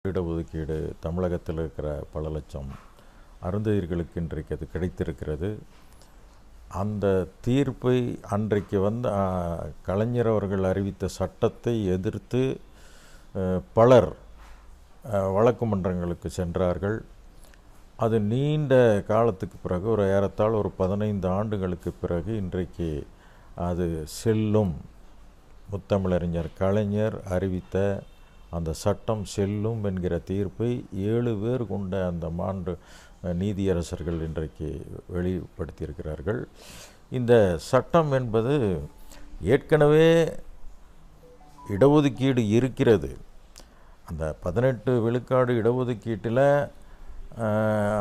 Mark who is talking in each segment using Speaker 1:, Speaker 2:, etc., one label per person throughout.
Speaker 1: இடஒதுக்கீடு தமிழகத்தில் இருக்கிற பல லட்சம் அருந்ததியர்களுக்கு இன்றைக்கு அது கிடைத்திருக்கிறது. அந்த தீர்ப்பை அன்றைக்கு கலைஞர் அவர்கள் அறிவித்த சட்டத்தை எதிர்த்து பலர் வழக்கு மன்றங்களுக்கு சென்றார்கள். அது நீண்ட காலத்துக்கு பிறகு ஏறத்தாழ ஒரு 15 ஆண்டுகளுக்கு பிறகு இன்றைக்கு அது செல்லும். முத்தமிழறிஞர் கலைஞர் அறிவித்த அந்த சட்டம் செல்லும் என்கிற தீர்ப்பை 7 பேர் கொண்ட அந்த மாண்பு நீதியரசர்கள் இன்றைக்கு வெளிப்படுத்தியிருக்கிறார்கள். இந்த சட்டம் என்பது ஏற்கனவே இடஒதுக்கீடு இருக்கிறது. அந்த 18 விழுக்காடு இடஒதுக்கீட்டில்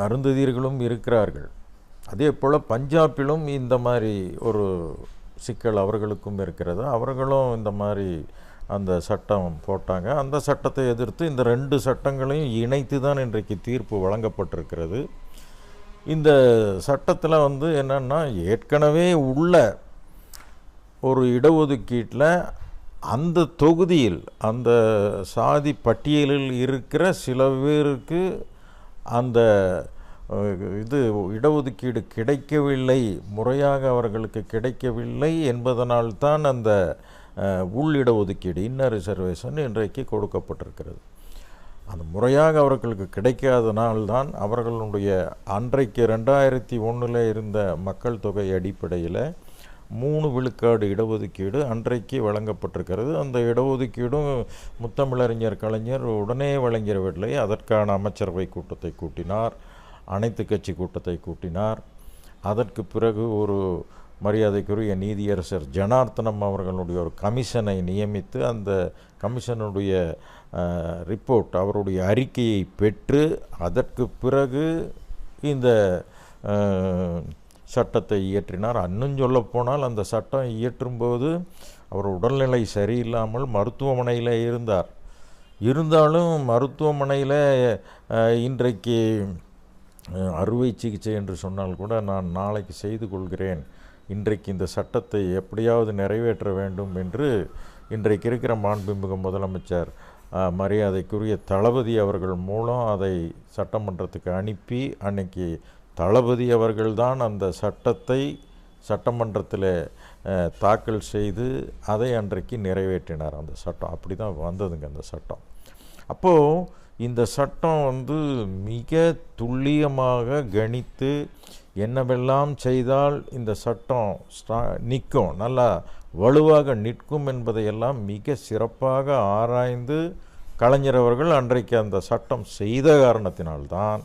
Speaker 1: அருந்ததியர்களும் இருக்கிறார்கள். அதே போல் பஞ்சாபிலும் இந்த மாதிரி ஒரு சிக்கல் அவர்களுக்கும் இருக்கிறது. அவர்களும் இந்த மாதிரி அந்த சட்டம் போட்டாங்க. அந்த சட்டத்தை எதிர்த்து இந்த 2 சட்டங்களையும் இணைத்து தான் இன்றைக்கு தீர்ப்பு வழங்கப்பட்டிருக்கிறது. இந்த சட்டத்தில் என்னென்னா, ஏற்கனவே உள்ள ஒரு இடஒதுக்கீட்டில் அந்த தொகுதியில் அந்த சாதி பட்டியலில் இருக்கிற சில பேருக்கு அந்த இடஒதுக்கீடு கிடைக்கவில்லை, முறையாக அவர்களுக்கு கிடைக்கவில்லை என்பதனால்தான் அந்த உள் இடஒதுக்கீடு இன்னர் ரிசர்வேஷன் இன்றைக்கு கொடுக்கப்பட்டிருக்கிறது. அந்த முறையாக அவர்களுக்கு கிடைக்காதனால்தான் அவர்களுடைய அன்றைக்கு 2001 இருந்த மக்கள் தொகை அடிப்படையில் 3 விழுக்காடு இடஒதுக்கீடு அன்றைக்கு வழங்கப்பட்டிருக்கிறது. அந்த இடஒதுக்கீடும் முத்தமிழறிஞர் கலைஞர் உடனே வழங்கிடவில்லை. அதற்கான அமைச்சரவை கூட்டத்தை கூட்டினார், அனைத்து கட்சி கூட்டத்தை கூட்டினார். அதற்கு பிறகு ஒரு மரியாதைக்குரிய நீதியரசர் ஜனார்த்தனம் அவர்களுடைய ஒரு கமிஷனை நியமித்து அந்த கமிஷனுடைய ரிப்போர்ட், அவருடைய அறிக்கையை பெற்று அதற்கு பிறகு இந்த சட்டத்தை இயற்றினார். இன்னும் சொல்லப்போனால் அந்த சட்டம் இயற்றும்போது அவர் உடல்நிலை சரியில்லாமல் மருத்துவமனையில் இருந்தாலும் மருத்துவமனையில் இன்றைக்கு அறுவை சிகிச்சை என்று சொன்னால் கூட நான் நாளைக்கு செய்து கொள்கிறேன், இன்றைக்கு இந்த சட்டத்தை எப்படியாவது நிறைவேற்ற வேண்டும் என்று இன்றைக்கு இருக்கிற மாண்புமிகு முதலமைச்சர் மரியாதைக்குரிய தளபதி அவர்கள் மூலம் அதை சட்டமன்றத்துக்கு அனுப்பி அன்னைக்கு தளபதி அவர்கள்தான் அந்த சட்டத்தை சட்டமன்றத்தில் தாக்கல் செய்து அதை அன்றைக்கு நிறைவேற்றினார். அந்த சட்டம் அப்படி தான் வந்ததுங்க அந்த சட்டம். அப்போது இந்த சட்டம் மிக துல்லியமாக கணித்து என்னவெல்லாம் செய்தால் இந்த சட்டம் நிற்கும், நல்லா வலுவாக நிற்கும் என்பதையெல்லாம் மிக சிறப்பாக ஆராய்ந்து கலைஞர் அவர்கள் அன்றைக்கு அந்த சட்டம் செய்த காரணத்தினால்தான்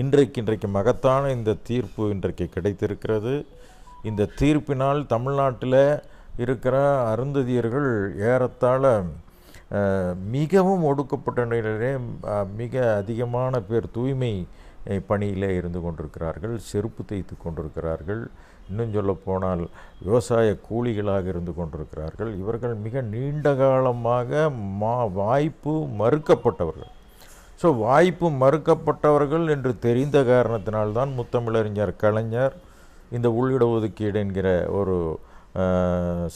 Speaker 1: இன்றைக்கு மகத்தான இந்த தீர்ப்பு இன்றைக்கு கிடைத்திருக்கிறது. இந்த தீர்ப்பினால் தமிழ்நாட்டில் இருக்கிற அருந்ததியர்கள் ஏறத்தாழ மிகவும் ஒடுக்கப்பட்ட நிலையிலே மிக அதிகமான பேர் தூய்மை பணியிலே இருந்து கொண்டிருக்கிறார்கள், செருப்பு தேய்த்து கொண்டிருக்கிறார்கள், இன்னும் சொல்ல போனால் விவசாய கூலிகளாக இருந்து கொண்டிருக்கிறார்கள். இவர்கள் மிக நீண்ட காலமாக வாய்ப்பு மறுக்கப்பட்டவர்கள். வாய்ப்பு மறுக்கப்பட்டவர்கள் என்று தெரிந்த காரணத்தினால்தான் முத்தமிழறிஞர் கலைஞர் இந்த உள்ளிடஒதுக்கீடு என்கிற ஒரு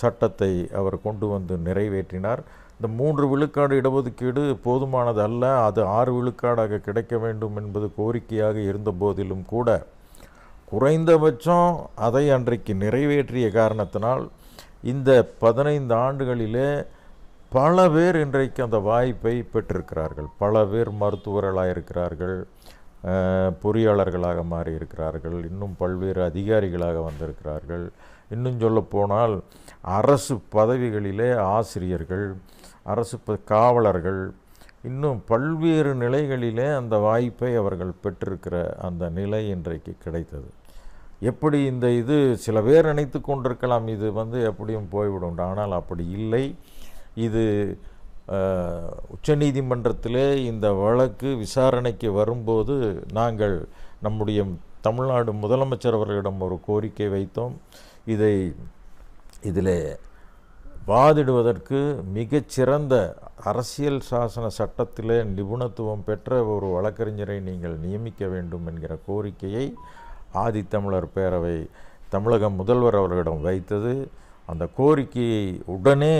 Speaker 1: சட்டத்தை அவர் கொண்டு வந்து நிறைவேற்றினார். இந்த 3 விழுக்காடு இடஒதுக்கீடு போதுமானது அல்ல, அது 6 விழுக்காடாக கிடைக்க வேண்டும் என்பது கோரிக்கையாக இருந்த போதிலும் கூட குறைந்தபட்சம் அதை அன்றைக்கு நிறைவேற்றிய காரணத்தினால் இந்த 15 ஆண்டுகளிலே பல பேர் இன்றைக்கு அந்த வாய்ப்பை பெற்றிருக்கிறார்கள். பல பேர் மருத்துவர்களாக இருக்கிறார்கள், பொறியாளர்களாக மாறி இருக்கிறார்கள், இன்னும் பல்வேறு அதிகாரிகளாக வந்திருக்கிறார்கள். இன்னும் சொல்லப்போனால் அரசு பதவிகளிலே ஆசிரியர்கள், அரசு காவலர்கள், இன்னும் பல்வேறு நிலைகளிலே அந்த வாய்ப்பை அவர்கள் பெற்றிருக்கிற அந்த நிலை இன்றைக்கு கிடைத்தது. எப்படி இது சில பேர் நினைத்து கொண்டிருக்கலாம், இது எப்படியும் போய்விடும், ஆனால் அப்படி இல்லை. இது உச்சநீதிமன்றத்திலே இந்த வழக்கு விசாரணைக்கு வரும்போது நாங்கள் நம்முடைய தமிழ்நாடு முதலமைச்சர் அவர்களிடம் ஒரு கோரிக்கை வைத்தோம். இதில் வாதிடுவதற்கு மிகச்சிறந்த அரசியல் சாசன சட்டத்திலே நிபுணத்துவம் பெற்ற ஒரு வழக்கறிஞரை நீங்கள் நியமிக்க வேண்டும் என்கிற கோரிக்கையை ஆதித்தமிழர் பேரவை தமிழக முதல்வர் அவர்களிடம் வைத்தது. அந்த கோரிக்கையை உடனே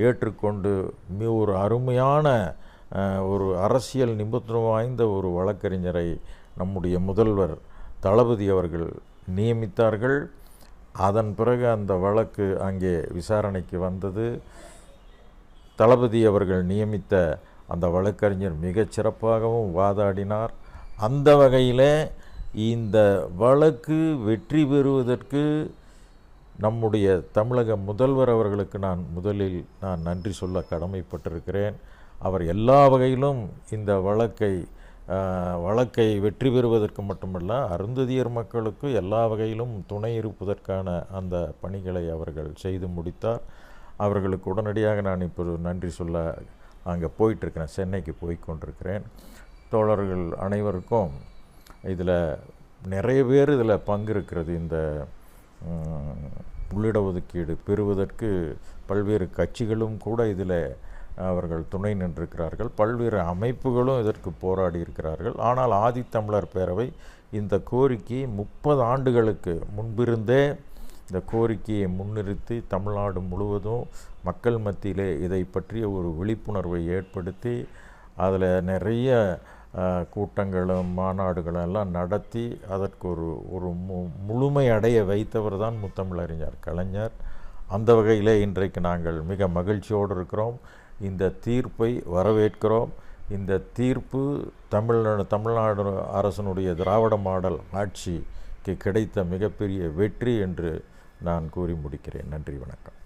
Speaker 1: ஏற்றுக்கொண்டு ஒரு அருமையான ஒரு அரசியல் நிபுணத்துவம் வாய்ந்த ஒரு வழக்கறிஞரை நம்முடைய முதல்வர் தளபதி அவர்கள் நியமித்தார்கள். அதன் பிறகு அந்த வழக்கு அங்கே விசாரணைக்கு வந்தது. தளபதி அவர்கள் நியமித்த அந்த வழக்கறிஞர் மிகச் சிறப்பாகவும் வாதாடினார். அந்த வகையில் இந்த வழக்கு வெற்றி பெறுவதற்கு நம்முடைய தமிழக முதல்வர் அவர்களுக்கு முதலில் நான் நன்றி சொல்ல கடமைப்பட்டிருக்கிறேன். அவர் எல்லா வகையிலும் இந்த வழக்கை வெற்றி பெறுவதற்கு மட்டுமல்ல, அருந்ததியர் மக்களுக்கு எல்லா வகையிலும் துணை இருப்பதற்கான அந்த பணிகளை அவர்கள் செய்து முடித்தார். அவர்களுக்கு உடனடியாக நான் இப்போ நன்றி சொல்ல அங்கே போயிட்டுருக்கிறேன், சென்னைக்கு போய்கொண்டிருக்கிறேன். தோழர்கள் அனைவருக்கும் இதில் நிறைய பேர் இதில் பங்கு இருக்கிறது. இந்த உள்ளிட ஒதுக்கீடு பெறுவதற்கு பல்வேறு கட்சிகளும் கூட இதில் அவர்கள் துணை நின்றிருக்கிறார்கள். பல்வேறு அமைப்புகளும் இதற்கு போராடி இருக்கிறார்கள். ஆனால் ஆதித்தமிழர் பேரவை இந்த கோரிக்கையை 30 ஆண்டுகளுக்கு முன்பிருந்தே இந்த கோரிக்கையை முன்னிறுத்தி தமிழ்நாடு முழுவதும் மக்கள் மத்தியிலே இதை பற்றிய ஒரு விழிப்புணர்வை ஏற்படுத்தி அதில் நிறைய கூட்டங்களும் மாநாடுகளும் எல்லாம் நடத்தி அதற்கு ஒரு முழுமை அடைய வைத்தவர் தான் முத்தமிழறிஞர் கலைஞர். அந்த வகையிலே இன்றைக்கு நாங்கள் மிக மகிழ்ச்சியோடு இருக்கிறோம். இந்த தீர்ப்பை வரவேற்கிறோம். இந்த தீர்ப்பு தமிழ்நாடு அரசனுடைய திராவிட மாடல் ஆட்சிக்கு கிடைத்த மிகப்பெரிய வெற்றி என்று நான் கூறி முடிக்கிறேன். நன்றி, வணக்கம்.